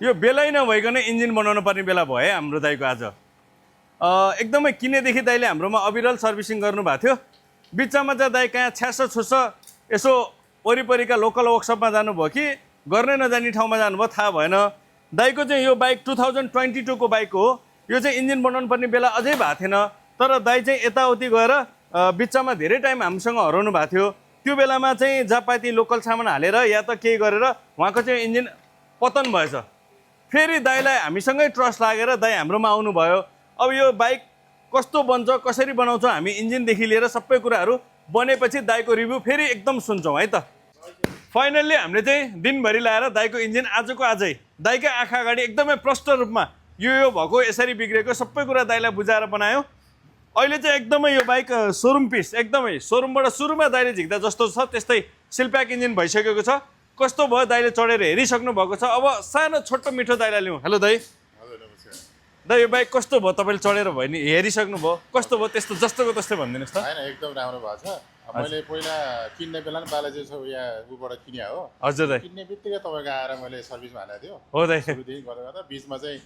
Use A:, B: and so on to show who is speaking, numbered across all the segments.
A: यो बेलै नभइकन इन्जिन बनाउनु पर्ने बेला भयो है हाम्रो दाइको आज। एकदमै किनेदेखि दाइले हाम्रोमा अविरल सर्भिसिङ गर्नुभएको थियो। बिचमा चाहिँ दाइ कहाँ छ्यास छुस यसो वरिपरिका लोकल वर्कसपमा जानुभयो कि गर्नै नजाने ठाउँमा जानुभयो थाहा भएन। दाइको चाहिँ यो बाइक 2022 को बाइक हो। यो चाहिँ इन्जिन बनाउनु पर्ने बेला अझै भएको थिएन, तर दाइ चाहिँ यताउति गएर बिचमा धेरै टाइम हामीसँग हराउनु भएको थियो। त्यो बेलामा चाहिँ जापाती लोकल सामान हालेर या त केही गरेर उहाँको चाहिँ इन्जिन पतन भएछ। फेरि दाइलाई हामीसँगै ट्रस्ट लागेर दाइ हाम्रोमा आउनुभयो। अब यो बाइक कस्तो बन्छ, कसरी बनाउँछौँ, हामी इन्जिनदेखि लिएर सबै कुराहरू बनेपछि दाइको रिभ्यू फेरि एकदम सुन्छौँ है त। फाइनल्ली हामीले चाहिँ दिनभरि लाएर दाइको इन्जिन आजको आजै दाइकै आँखा अगाडि एकदमै प्रष्ट रूपमा यो भएको यसरी बिग्रेको सबै कुरा दाइलाई बुझाएर बनायो। अहिले चाहिँ एकदमै यो बाइक सोरुम पिस, एकदमै सोरुमबाट सुरुमा दाइले झिक्दा जस्तो छ त्यस्तै सिलप्याक इन्जिन भइसकेको छ। कस्तो भयो दाइले चढेर हेरिसक्नु भएको छ। अब सानो छोटो मिठो दाइलाई लिउँ। हेलो दाइ। दाइ यो बाइक कस्तो भयो, तपाईँले चढेर भयो नि हेरिसक्नु भयो, कस्तो भयो त्यस्तो जस्तोको त्यस्तै भनिदिनुहोस् त।
B: होइन एकदम राम्रो भएको छ। मैले पहिला किन्ने बेला नि बालाजी छ यहाँ उबाट किने हो।
A: हजुर दाइ।
B: किन्ने बित्तिकै तपाईँको आएर मैले सर्भिसमा हालेको थियो।
A: हो दाइ।
B: सुरुदेखि गर्दा गर्दा बिचमा चाहिँ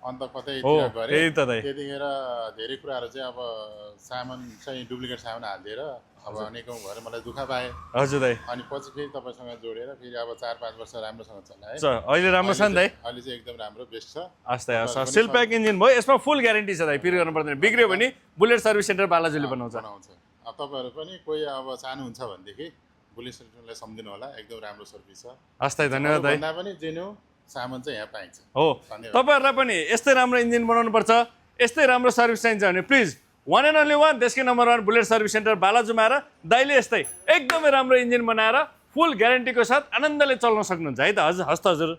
B: अन्त कतै
A: हो
B: गरेँ।
A: त्यही त दाइ।
B: त्यतिखेर धेरै कुराहरू चाहिँ अब सामान चाहिँ डुप्लिकेट सामान हालिदिएर अब अनेकौँ भएर मलाई दुःख पाएँ।
A: हजुर दाइ।
B: अनि पछि फेरि तपाईँसँग जोडेर फेरि अब 4-5 वर्ष राम्रोसँग चलाएँ।
A: अहिले राम्रो छ नि दाइ।
B: अहिले चाहिँ एकदम राम्रो बेस्ट छ।
A: हस् सिलप्याक इन्जिन भयो। यसमा फुल ग्यारेन्टी छ दाइ, पिर गर्नु पर्दैन। बिग्रियो भने बुलेट सर्भिस सेन्टर बालाजुले बनाउँछ।
B: अब तपाईँहरू पनि कोही अब चाहनुहुन्छ भनेदेखि बुलेट सर्भिसलाई सम्झिनु होला, एकदम राम्रो सर्भिस छ।
A: हस् दाइ, धन्यवाद दाइ।
B: भन्दा पनि जेन्यु सामान चाहिँ यहाँ पाइन्छ।
A: हो तपाईँहरूलाई पनि यस्तै राम्रो इन्जिन बनाउनुपर्छ, यस्तै राम्रो सर्भिस चाहिन्छ भने प्लिज 1 and only 1 देशकै नम्बर 1 बुलेट सर्भिस सेन्टर बालाजुमा आएर दाइले यस्तै एकदमै राम्रो इन्जिन बनाएर फुल ग्यारेन्टीको साथ आनन्दले चल्न सक्नुहुन्छ है त। हजुर हस् त हजुर।